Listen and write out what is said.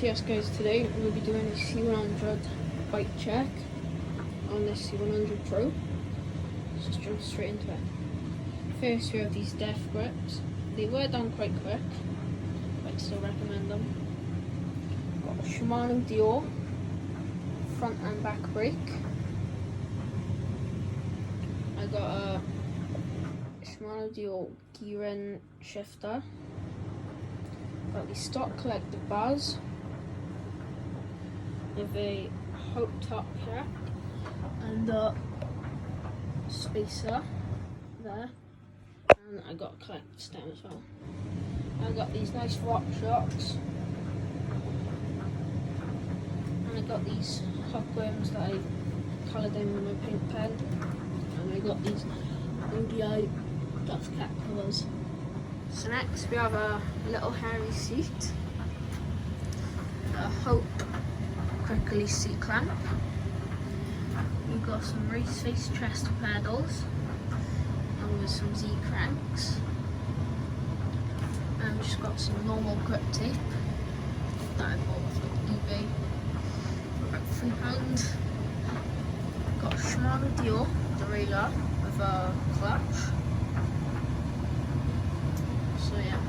So yes guys, today we'll be doing a C100 bike check on this C100 Pro. Let's just jump straight into it. First we have these def grips. They were done quite quick, but I still recommend them. Got a Shimano Dior front and back brake. I got a Shimano Dior gearing shifter. Got the stock collective bars with a hook top here and a spacer there, and I got a collective stem as well. I got these nice rock shocks, and I got these hook rims that I coloured in with my paint pen, and I got these ODI dust cap colours. So next we have a little hairy seat, a Hope prickly seat clamp. We've got some race face chest pedals and with some Z cranks. And we've just got some normal grip tape that I bought off eBay for about £3. Got a Shimano Dior derailleur with a clutch. So yeah.